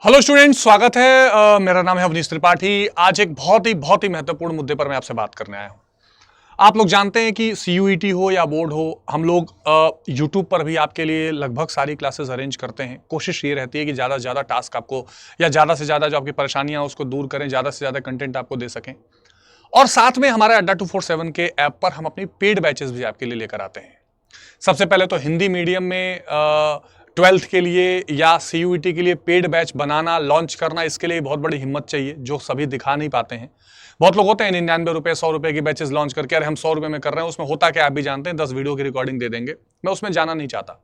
Hello students, स्वागत है। मेरा नाम है अवनीश त्रिपाठी। आज एक बहुत ही महत्वपूर्ण मुद्दे पर मैं आपसे बात करने आया हूं। आप लोग जानते हैं कि सीयूईटी हो या बोर्ड हो, हम लोग यूट्यूब पर भी आपके लिए लगभग सारी क्लासेस अरेंज करते हैं। कोशिश ये रहती है कि ज़्यादा से ज़्यादा टास्क आपको या ज़्यादा से ज़्यादा जो आपकी परेशानियां हैं उसको दूर करें, ज़्यादा से ज़्यादा कंटेंट आपको दे सकें। और साथ में हमारे अड्डा 247 के ऐप पर हम अपनी पेड बैचेस भी आपके लिए लेकर आते हैं। सबसे पहले तो हिंदी मीडियम में 12th के लिए या सीयूईटी के लिए पेड बैच बनाना, लॉन्च करना, इसके लिए बहुत बड़ी हिम्मत चाहिए जो सभी दिखा नहीं पाते हैं। बहुत लोग होते हैं 99 रुपए 100 रुपए की बैचेस लॉन्च करके, अरे हम 100 रुपए में कर रहे हैं, उसमें होता क्या आप भी जानते हैं, 10 वीडियो की रिकॉर्डिंग दे देंगे। मैं उसमें जाना नहीं चाहता,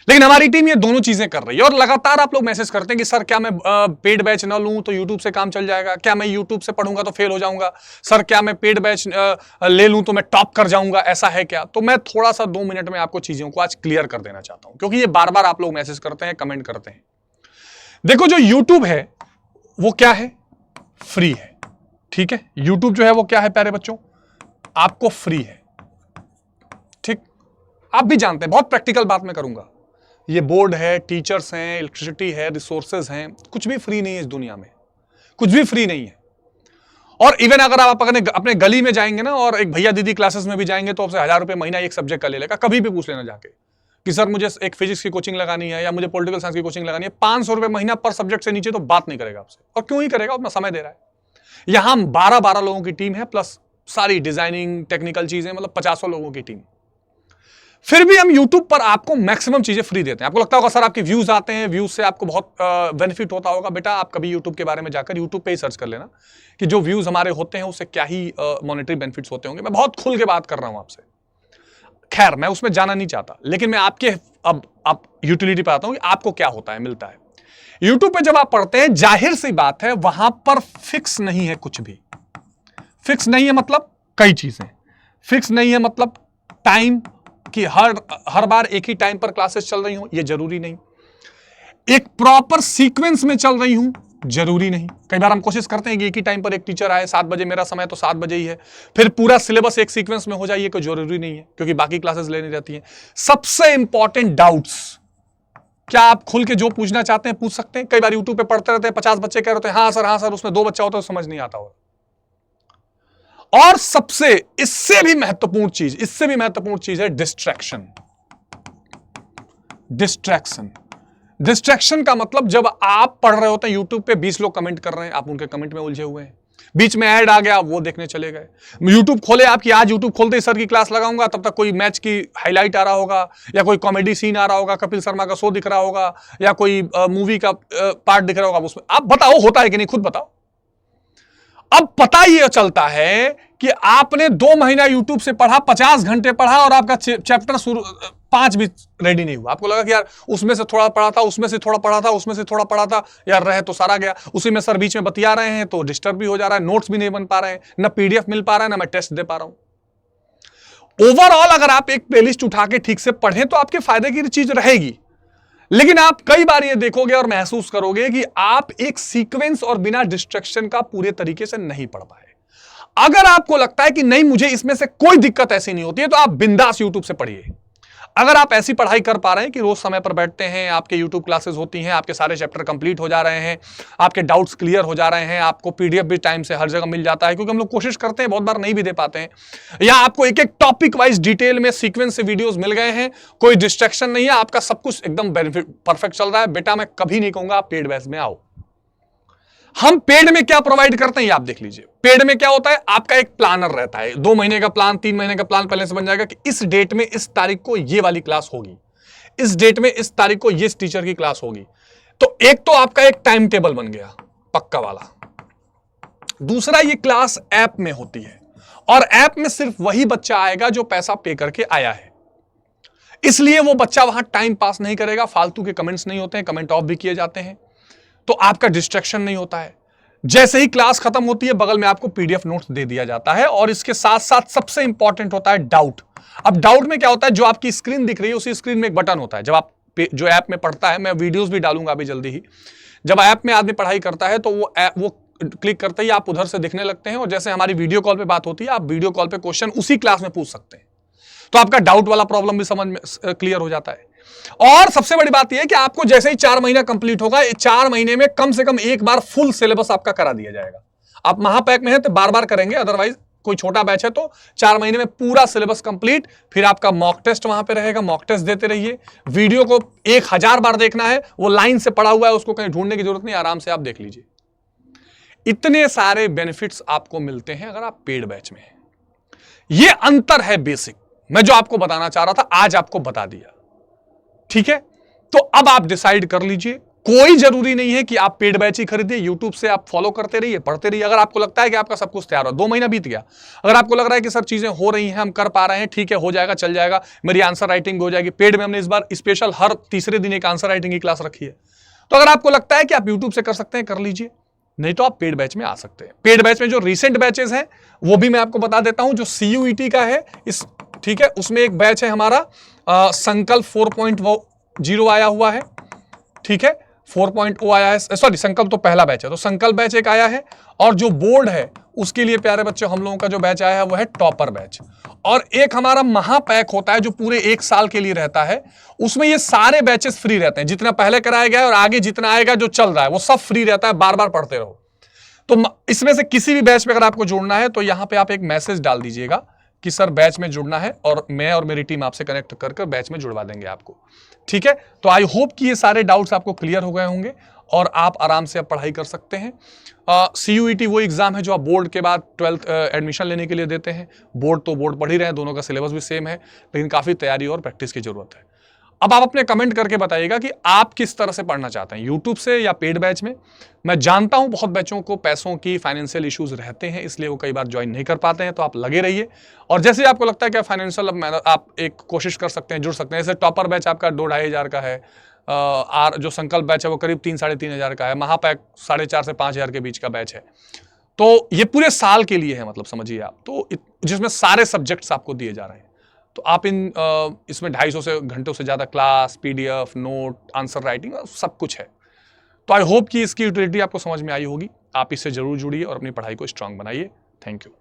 लेकिन हमारी टीम ये दोनों चीजें कर रही है। और लगातार आप लोग मैसेज करते हैं कि सर क्या मैं पेड बैच ना लूं तो यूट्यूब से काम चल जाएगा, क्या मैं यूट्यूब से पढ़ूंगा तो फेल हो जाऊंगा, सर क्या मैं पेड बैच ले लूं तो मैं टॉप कर जाऊंगा, ऐसा है क्या? तो मैं थोड़ा सा 2 मिनट में आपको चीजों को आज क्लियर कर देना चाहता हूं, क्योंकि ये बार बार आप लोग मैसेज करते हैं, कमेंट करते हैं। देखो, जो यूट्यूब है वो क्या है? फ्री है। ठीक है, यूट्यूब जो है वो क्या है प्यारे बच्चों? आपको फ्री है। ठीक, आप भी जानते हैं, बहुत प्रैक्टिकल बात मैं करूंगा। ये बोर्ड है, टीचर्स हैं, इलेक्ट्रिसिटी है, रिसोर्सेज हैं, कुछ भी फ्री नहीं है इस दुनिया में, कुछ भी फ्री नहीं है। और इवन अगर आप अपने गली में जाएंगे ना और एक भैया दीदी क्लासेस में भी जाएंगे तो आपसे 1000 रुपए महीना एक सब्जेक्ट का ले लेगा। कभी भी पूछ लेना जाके कि सर मुझे एक फिजिक्स की कोचिंग लगानी है या मुझे पॉलिटिकल साइंस की कोचिंग लगानी है, 500 रुपए महीना पर सब्जेक्ट से नीचे तो बात नहीं करेगा आपसे। और क्यों ही करेगा? अपना समय दे रहा है। यहां 12 लोगों की टीम है, प्लस सारी डिजाइनिंग टेक्निकल चीजें, मतलब 50 लोगों की टीम। फिर भी हम YouTube पर आपको मैक्सिमम चीजें फ्री देते हैं। आपको लगता होगा सर आपके व्यूज आते हैं, व्यूज से आपको बहुत बेनिफिट होता होगा। बेटा, आप कभी YouTube के बारे में जाकर YouTube पे ही सर्च कर लेना कि जो व्यूज हमारे होते हैं उससे क्या ही मॉनेटरी बेनिफिट्स होते होंगे। मैं बहुत खुल के बात कर रहा हूं आपसे। खैर, मैं उसमें जाना नहीं चाहता, लेकिन मैं आपके अब यूटिलिटी पे आता हूं कि आपको क्या होता है, मिलता है। YouTube पे जब आप पढ़ते हैं, जाहिर सी बात है वहां पर फिक्स नहीं है कुछ भी। फिक्स नहीं है मतलब कई चीजें। फिक्स नहीं है मतलब टाइम कि हर बार एक ही टाइम पर क्लासेस चल रही हूं, यह जरूरी नहीं। एक प्रॉपर सीक्वेंस में चल रही हूं, जरूरी नहीं। कई बार हम कोशिश करते हैं कि एक ही टाइम पर एक टीचर आए, 7 बजे मेरा समय तो 7 बजे ही है, फिर पूरा सिलेबस एक सीक्वेंस में हो जाए, ये कोई जरूरी नहीं है, क्योंकि बाकी क्लासेस लेनी रहती हैं। सबसे इंपॉर्टेंट डाउट्स, क्या आप खुल के जो पूछना चाहते हैं पूछ सकते हैं। कई बार यूट्यूब पे पढ़ते रहते हैं, 50 बच्चे कह रहे हैं हाँ सर, उसमें 2 बच्चा होता है तो समझ नहीं आता हो। और सबसे इससे भी महत्वपूर्ण चीज है डिस्ट्रैक्शन। डिस्ट्रैक्शन का मतलब, जब आप पढ़ रहे होते हैं यूट्यूब पे, 20 लोग कमेंट कर रहे हैं, आप उनके कमेंट में उलझे हुए हैं, बीच में ऐड आ गया, वो देखने चले गए। यूट्यूब खोले आपकी, आज यूट्यूब खोलते ही सर की क्लास लगाऊंगा, तब तक कोई मैच की हाईलाइट आ रहा होगा, या कोई कॉमेडी सीन आ रहा होगा, कपिल शर्मा का शो दिख रहा होगा, या कोई मूवी का पार्ट दिख रहा होगा। उसमें आप बताओ होता है कि नहीं, खुद बताओ। अब पता यह चलता है कि आपने 2 महीना यूट्यूब से पढ़ा, 50 घंटे पढ़ा, और आपका चैप्टर 5 भी रेडी नहीं हुआ। आपको लगा कि यार उसमें से थोड़ा पढ़ा था, उसमें से थोड़ा पढ़ा था, उसमें से थोड़ा पढ़ा था, यार रहे तो सारा गया। उसी में सर बीच में बतिया रहे हैं तो डिस्टर्ब भी हो जा रहा है, नोट्स भी नहीं बन पा रहे हैं, ना पीडीएफ मिल पा रहा है, ना मैं टेस्ट दे पा रहा हूं। ओवरऑल अगर आप एक प्लेलिस्ट उठा के ठीक से पढ़ें तो आपके फायदे की चीज रहेगी। लेकिन आप कई बार ये देखोगे और महसूस करोगे कि आप एक सीक्वेंस और बिना डिस्ट्रैक्शन का पूरे तरीके से नहीं पढ़ पाए। अगर आपको लगता है कि नहीं, मुझे इसमें से कोई दिक्कत ऐसी नहीं होती है, तो आप बिंदास यूट्यूब से पढ़िए। अगर आप ऐसी पढ़ाई कर पा रहे हैं कि रोज समय पर बैठते हैं, आपके यूट्यूब क्लासेस होती हैं, आपके सारे चैप्टर कंप्लीट हो जा रहे हैं, आपके डाउट्स क्लियर हो जा रहे हैं, आपको पीडीएफ भी टाइम से हर जगह मिल जाता है, क्योंकि हम लोग कोशिश करते हैं, बहुत बार नहीं भी दे पाते हैं, या आपको एक एक टॉपिक वाइज डिटेल में सीक्वेंस से वीडियोस मिल गए हैं, कोई डिस्ट्रैक्शन नहीं है, आपका सब कुछ एकदम बेनिफिट परफेक्ट चल रहा है, बेटा मैं कभी नहीं कहूंगा आप पेड बैच में आओ। हम पेड में क्या प्रोवाइड करते हैं ये आप देख लीजिए। पेड में क्या होता है, आपका एक प्लानर रहता है, 2 महीने का प्लान, 3 महीने का प्लान पहले से बन जाएगा कि इस डेट में इस तारीख को ये वाली क्लास होगी, इस डेट में इस तारीख को ये टीचर की क्लास होगी। तो एक तो आपका एक टाइम टेबल बन गया पक्का वाला। दूसरा, ये क्लास ऐप में होती है, और ऐप में सिर्फ वही बच्चा आएगा जो पैसा पे करके आया है, इसलिए वो बच्चा वहां टाइम पास नहीं करेगा, फालतू के कमेंट्स नहीं होते हैं, कमेंट ऑफ भी किए जाते हैं, तो आपका डिस्ट्रैक्शन नहीं होता है। जैसे ही क्लास खत्म होती है, बगल में आपको पीडीएफ नोट्स दे दिया जाता है, और इसके साथ साथ सबसे इंपॉर्टेंट होता है डाउट। अब डाउट में क्या होता है, जो आपकी स्क्रीन दिख रही है उसी स्क्रीन में एक बटन होता है। जब आप जो ऐप में पढ़ता है, मैं वीडियोस भी डालूंगा अभी जल्दी ही, जब ऐप में आदमी पढ़ाई करता है तो वो क्लिक करते ही आप उधर से दिखने लगते हैं, और जैसे हमारी वीडियो कॉल पे बात होती है, आप वीडियो कॉल पे क्वेश्चन उसी क्लास में पूछ सकते हैं, तो आपका डाउट वाला प्रॉब्लम भी समझ में क्लियर हो जाता है। और सबसे बड़ी बात यह है कि आपको जैसे ही 4 महीना कंप्लीट होगा, 4 महीने में कम से कम एक बार फुल सिलेबस आपका करा दिया जाएगा। आप महापैक में है तो बार बार करेंगे, अदरवाइज कोई छोटा बैच है तो 4 महीने में पूरा सिलेबस कंप्लीट। फिर आपका मॉक टेस्ट वहां पे रहेगा, मॉक टेस्ट देते रहिए। वीडियो को 1000 बार देखना है, वो लाइन से पड़ा हुआ है, उसको कहीं ढूंढने की जरूरत नहीं, आराम से आप देख लीजिए। इतने सारे बेनिफिट्स आपको मिलते हैं अगर आप पेड बैच में हैं। ये अंतर है बेसिक, मैं जो आपको बताना चाह रहा था आज आपको बता दिया, ठीक है। तो अब आप डिसाइड कर लीजिए, कोई जरूरी नहीं है कि आप पेड बैच ही खरीदिए, यूट्यूब से आप फॉलो करते रहिए, पढ़ते रहिए। अगर आपको लगता है कि आपका सब कुछ तैयार हो, 2 महीना बीत गया, अगर आपको लग रहा है कि सब चीजें हो रही हैं, हम कर पा रहे हैं, ठीक है, हो जाएगा, चल जाएगा, मेरी आंसर राइटिंग हो जाएगी। पेड में हमने इस बार स्पेशल हर तीसरे दिन एक आंसर राइटिंग की क्लास रखी है। तो अगर आपको लगता है कि आप यूट्यूब से कर सकते हैं, कर लीजिए, नहीं तो आप पेड बैच में आ सकते हैं। पेड बैच में जो रिसेंट बैचेस हैं वो भी मैं आपको बता देता हूं, जो CUET का है इस, ठीक है, उसमें एक बैच है हमारा संकल्प 4.0 आया हुआ है, ठीक है, 4.0 आया है, सॉरी संकल्प तो पहला बैच है, तो संकल्प बैच एक आया है। और जो बोर्ड है उसके लिए प्यारे बच्चों हम लोगों का जो बैच आया है वो है टॉपर बैच। और एक हमारा महापैक होता है जो पूरे 1 साल के लिए रहता है, उसमें ये सारे बैचेस फ्री रहते हैं, जितना पहले कराया गया है और आगे जितना आएगा जो चल रहा है वो सब फ्री रहता है, बार बार पढ़ते रहो। तो इसमें से किसी भी बैच में अगर आपको जुड़ना है तो यहां पे आप एक मैसेज डाल दीजिएगा कि सर बैच में जुड़ना है, और मैं और मेरी टीम आपसे कनेक्ट कर बैच में जुड़वा देंगे आपको, ठीक है। तो आई होप कि ये सारे डाउट्स आपको क्लियर हो गए होंगे और आप आराम से अब पढ़ाई कर सकते हैं। CUET वो एग्जाम है जो आप बोर्ड के बाद 12th एडमिशन लेने के लिए देते हैं। बोर्ड तो बोर्ड पढ़ ही रहे हैं, दोनों का सिलेबस भी सेम है, लेकिन काफी तैयारी और प्रैक्टिस की जरूरत है। अब आप अपने कमेंट करके बताइएगा कि आप किस तरह से पढ़ना चाहते हैं, यूट्यूब से या पेड बैच में। मैं जानता हूं बहुत बच्चों को पैसों की, फाइनेंशियल इश्यूज रहते हैं, इसलिए वो कई बार ज्वाइन नहीं कर पाते हैं, तो आप लगे रहिए। और जैसे आपको लगता है कि फाइनेंशियल आप एक कोशिश कर सकते हैं, जुड़ सकते हैं। जैसे टॉपर बैच आपका 2-2.5 हज़ार का है, जो संकल्प बैच है वो करीब 3-3.5 हज़ार का है, महापैक 4.5 से 5 हज़ार के बीच का बैच है। तो ये पूरे साल के लिए है, मतलब समझिए आप, तो जिसमें सारे सब्जेक्ट्स आपको दिए जा रहे हैं। तो आप इसमें 250 से घंटों से ज़्यादा class, PDF, note, answer writing सब कुछ है। तो आई होप कि इसकी यूटिलिटी आपको समझ में आई होगी। आप इससे जरूर जुड़िए और अपनी पढ़ाई को स्ट्रांग बनाइए। Thank you.